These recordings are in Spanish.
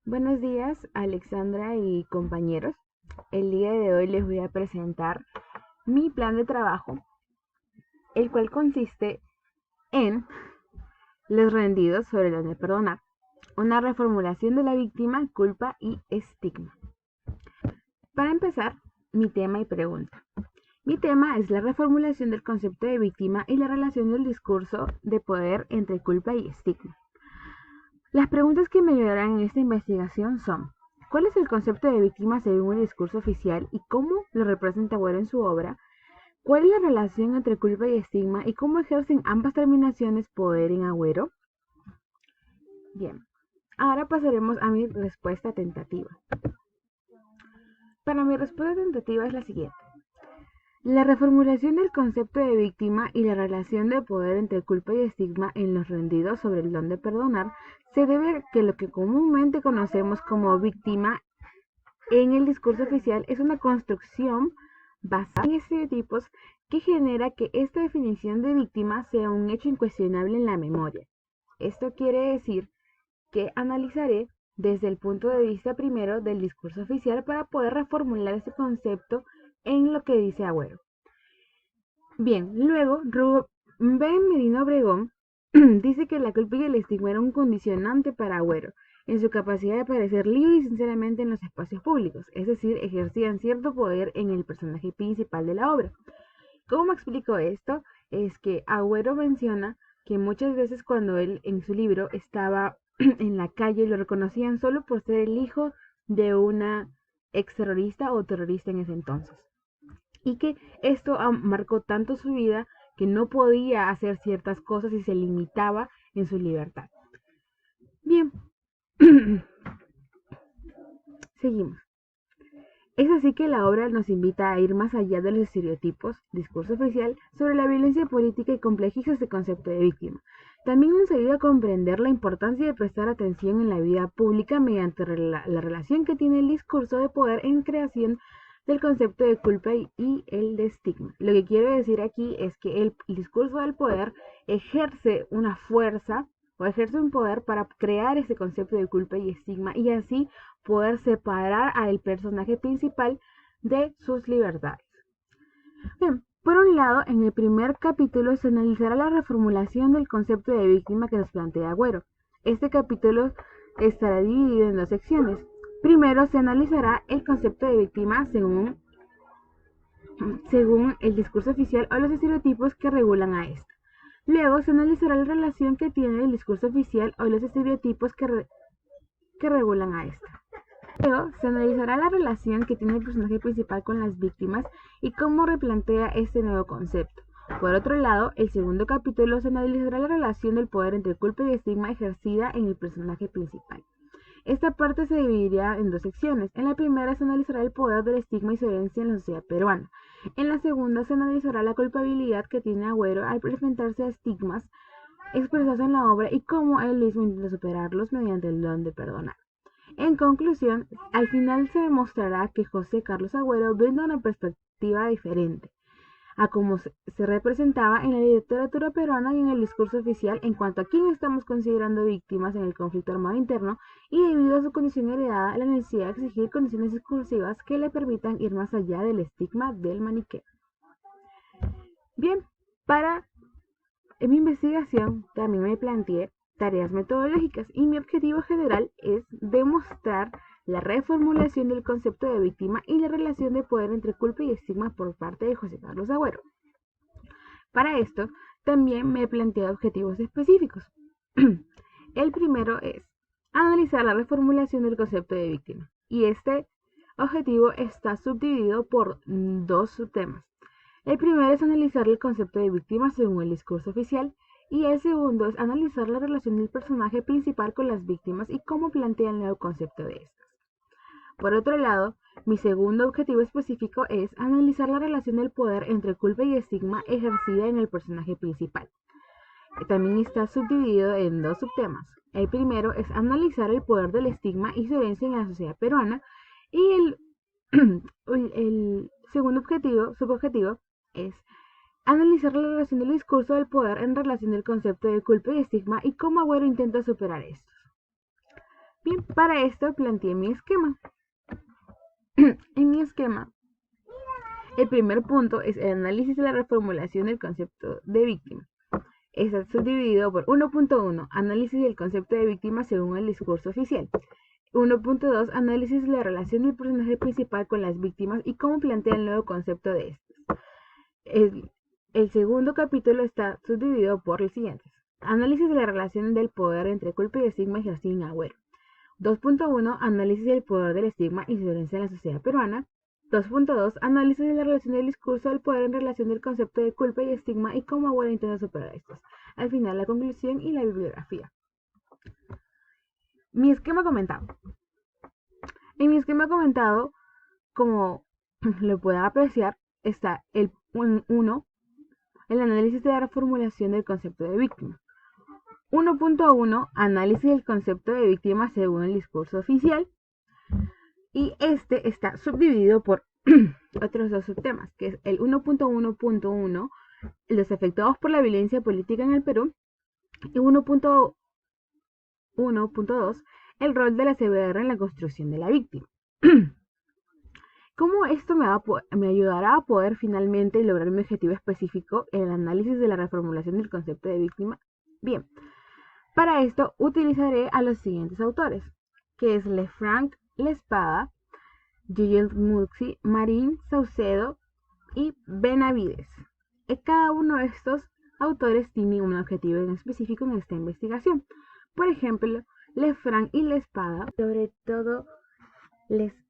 Buenos días, Alexandra y compañeros. El día de hoy les voy a presentar mi plan de trabajo, el cual consiste en los rendidos sobre los de perdonar, una reformulación de la víctima, culpa y estigma. Para empezar, mi tema y pregunta. Mi tema es la reformulación del concepto de víctima y la relación del discurso de poder entre culpa y estigma. Las preguntas que me ayudarán en esta investigación son: ¿cuál es el concepto de víctima según el discurso oficial y cómo lo representa Agüero en su obra? ¿Cuál es la relación entre culpa y estigma y cómo ejercen ambas terminaciones poder en Agüero? Bien, ahora pasaremos a mi respuesta tentativa. Para mi respuesta tentativa es la siguiente. La reformulación del concepto de víctima y la relación de poder entre culpa y estigma en los rendidos sobre el don de perdonar se debe a que lo que comúnmente conocemos como víctima en el discurso oficial es una construcción basada en estereotipos que genera que esta definición de víctima sea un hecho incuestionable en la memoria. Esto quiere decir que analizaré desde el punto de vista primero del discurso oficial para poder reformular este concepto en lo que dice Agüero. Bien, luego Rubén Merino Obregón dice que la culpa y el estigma era un condicionante para Agüero en su capacidad de aparecer libre y sinceramente en los espacios públicos, es decir, ejercían cierto poder en el personaje principal de la obra. ¿Cómo explico esto? Es que Agüero menciona que muchas veces cuando él en su libro estaba en la calle lo reconocían solo por ser el hijo de una ex terrorista o terrorista en ese entonces. Y que esto marcó tanto su vida que no podía hacer ciertas cosas y se limitaba en su libertad. Bien, seguimos. Es así que la obra nos invita a ir más allá de los estereotipos, discurso oficial, sobre la violencia política y complejiza este concepto de víctima. También nos ayuda a comprender la importancia de prestar atención en la vida pública mediante la relación que tiene el discurso de poder en creación del concepto de culpa y el de estigma. Lo que quiero decir aquí es que el discurso del poder ejerce una fuerza o ejerce un poder para crear ese concepto de culpa y estigma y así poder separar al personaje principal de sus libertades. Bien, por un lado, en el primer capítulo se analizará la reformulación del concepto de víctima que nos plantea Agüero. Este capítulo estará dividido en dos secciones. Primero se analizará el concepto de víctima según el discurso oficial o los estereotipos que regulan a esta. Luego se analizará la relación que tiene el discurso oficial o los estereotipos que regulan a esta. Luego se analizará la relación que tiene el personaje principal con las víctimas y cómo replantea este nuevo concepto. Por otro lado, el segundo capítulo se analizará la relación del poder entre culpa y estigma ejercida en el personaje principal. Esta parte se dividirá en dos secciones. En la primera se analizará el poder del estigma y su herencia en la sociedad peruana. En la segunda se analizará la culpabilidad que tiene Agüero al enfrentarse a estigmas expresados en la obra y cómo él mismo intenta superarlos mediante el don de perdonar. En conclusión, al final se demostrará que José Carlos Agüero brinda una perspectiva diferente a cómo se representaba en la literatura peruana y en el discurso oficial en cuanto a quién estamos considerando víctimas en el conflicto armado interno y debido a su condición heredada, la necesidad de exigir condiciones discursivas que le permitan ir más allá del estigma del maniqueo. Bien, para mi investigación también me planteé tareas metodológicas y mi objetivo general es demostrar la reformulación del concepto de víctima y la relación de poder entre culpa y estigma por parte de José Carlos Agüero. Para esto, también me he planteado objetivos específicos. El primero es analizar la reformulación del concepto de víctima y este objetivo está subdividido por dos subtemas. El primero es analizar el concepto de víctima según el discurso oficial y el segundo es analizar la relación del personaje principal con las víctimas y cómo plantea el nuevo concepto de estas. Por otro lado, mi segundo objetivo específico es analizar la relación del poder entre culpa y estigma ejercida en el personaje principal. También está subdividido en dos subtemas. El primero es analizar el poder del estigma y su herencia en la sociedad peruana y el segundo subobjetivo es analizar la relación del discurso del poder en relación al concepto de culpa y estigma y cómo Agüero intenta superar estos. Bien, para esto planteé mi esquema. En mi esquema, el primer punto es el análisis de la reformulación del concepto de víctima. Está subdividido por 1.1, análisis del concepto de víctima según el discurso oficial. 1.2, análisis de la relación del personaje principal con las víctimas y cómo plantea el nuevo concepto de estas. El segundo capítulo está subdividido por los siguientes. Análisis de la relación del poder entre culpa y estigma y García Agüero. 2.1, análisis del poder del estigma y su violencia en la sociedad peruana. 2.2, análisis de la relación del discurso del poder en relación del concepto de culpa y estigma y cómo Agüero intenta superar estos. Al final, la conclusión y la bibliografía. Mi esquema comentado. En mi esquema comentado, como lo pueden apreciar, está el 1, el análisis de la reformulación del concepto de víctima. 1.1, análisis del concepto de víctima según el discurso oficial. Y este está subdividido por otros dos subtemas, que es el 1.1.1, los afectados por la violencia política en el Perú, y 1.1.2, el rol de la CBR en la construcción de la víctima. ¿Cómo esto me ayudará a poder finalmente lograr mi objetivo específico en el análisis de la reformulación del concepto de víctima? Bien, para esto utilizaré a los siguientes autores, que es Lefranc, Lespada, Gilles Muxi, Marín, Saucedo y Benavides. Cada uno de estos autores tiene un objetivo en específico en esta investigación. Por ejemplo, Lefranc y Lespada, sobre todo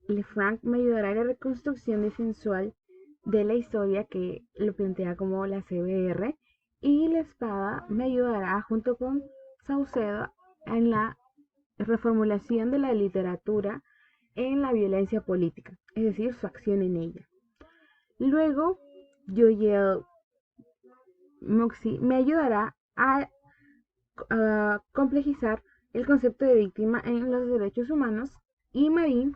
Lefranc me ayudará en la reconstrucción defensual de la historia que lo plantea como la CBR, y Lespada me ayudará junto con Saucedo en la reformulación de la literatura en la violencia política, es decir, su acción en ella. Luego, Gilles Muxi me ayudará a complejizar el concepto de víctima en los derechos humanos, y Marín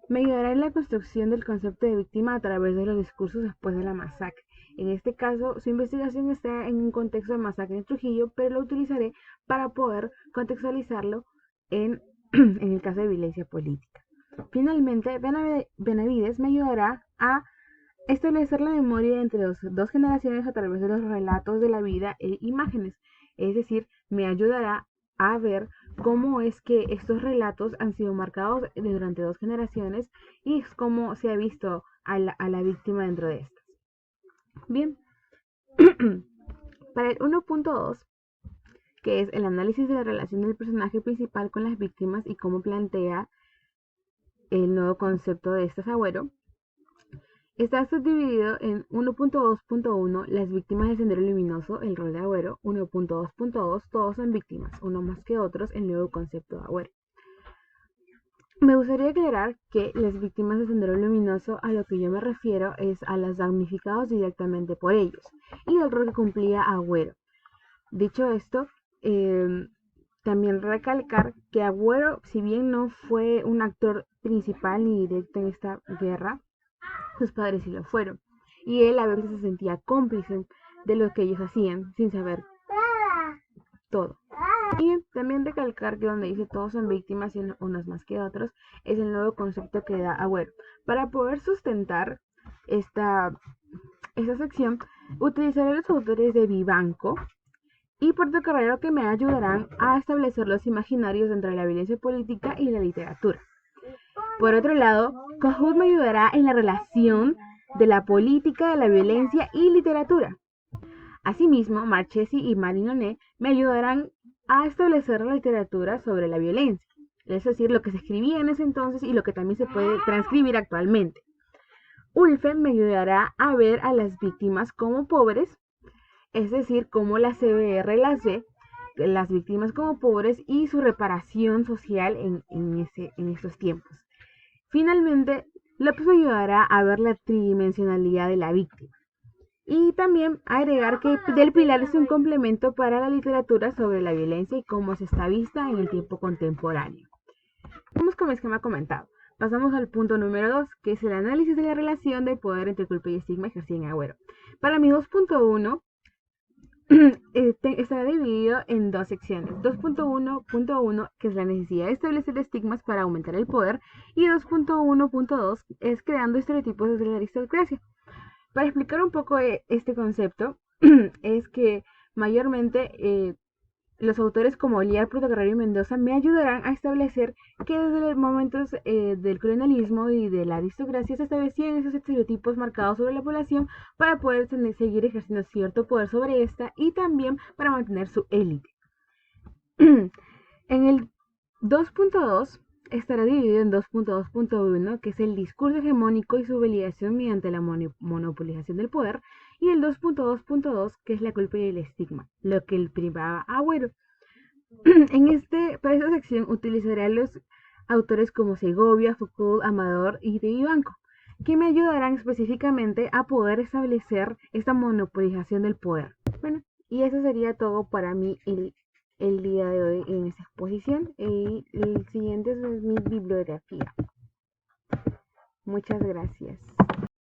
me ayudará en la construcción del concepto de víctima a través de los discursos después de la masacre. En este caso, su investigación está en un contexto de masacre en Trujillo, pero lo utilizaré para poder contextualizarlo en el caso de violencia política. Finalmente, Benavides me ayudará a establecer la memoria entre las dos generaciones a través de los relatos de la vida e imágenes. Es decir, me ayudará a ver cómo es que estos relatos han sido marcados durante dos generaciones y cómo se ha visto a la víctima dentro de estas. Bien, para el 1.2, que es el análisis de la relación del personaje principal con las víctimas y cómo plantea el nuevo concepto de estas Agüero, está subdividido en 1.2.1, las víctimas del Sendero Luminoso, el rol de Agüero. 1.2.2, todos son víctimas, uno más que otros, el nuevo concepto de Agüero. Me gustaría aclarar que las víctimas del Sendero Luminoso, a lo que yo me refiero es a las damnificadas directamente por ellos y el rol que cumplía Agüero. Dicho esto, también recalcar que Agüero, si bien no fue un actor principal ni directo en esta guerra, sus padres sí lo fueron, y él a veces se sentía cómplice de lo que ellos hacían sin saber todo. Y también recalcar que donde dice todos son víctimas y unos más que otros, es el nuevo concepto que da Agüero. Para poder sustentar esta sección, utilizaré los autores de Vivanco y Portocarrero, que me ayudarán a establecer los imaginarios entre la violencia política y la literatura. Por otro lado, Kohut me ayudará en la relación de la política, de la violencia y literatura. Asimismo, Marchesi y Marinonet me ayudarán a establecer la literatura sobre la violencia, es decir, lo que se escribía en ese entonces y lo que también se puede transcribir actualmente. Ulfe me ayudará a ver a las víctimas como pobres, es decir, cómo la CBR las ve, las víctimas como pobres y su reparación social en estos tiempos. Finalmente, López me ayudará a ver la tridimensionalidad de la víctima. Y también agregar que Del Pilar es un complemento para la literatura sobre la violencia y cómo se está vista en el tiempo contemporáneo. Vamos con mi esquema comentado. Pasamos al punto número 2, que es el análisis de la relación de poder entre culpa y estigma ejercida en Agüero. Para mi 2.1, estará dividido en dos secciones. 2.1.1, que es la necesidad de establecer estigmas para aumentar el poder, y 2.1.2 es creando estereotipos desde la aristocracia. Para explicar un poco este concepto, es que mayormente los autores como Liar, Portocarrero y Mendoza me ayudarán a establecer que desde los momentos del colonialismo y de la aristocracia se establecían esos estereotipos marcados sobre la población para poder seguir ejerciendo cierto poder sobre esta y también para mantener su élite. En el 2.2 estará dividido en 2.2.1, que es el discurso hegemónico y su validación mediante la monopolización del poder, y el 2.2.2, que es la culpa y el estigma, lo que el privaba Agüero. Para esta sección utilizaré a los autores como Segovia, Foucault, Amador y de Vivanco, que me ayudarán específicamente a poder establecer esta monopolización del poder. Bueno, y eso sería todo para mí el día de hoy en esta exposición. Y el siguiente es mi bibliografía. Muchas gracias.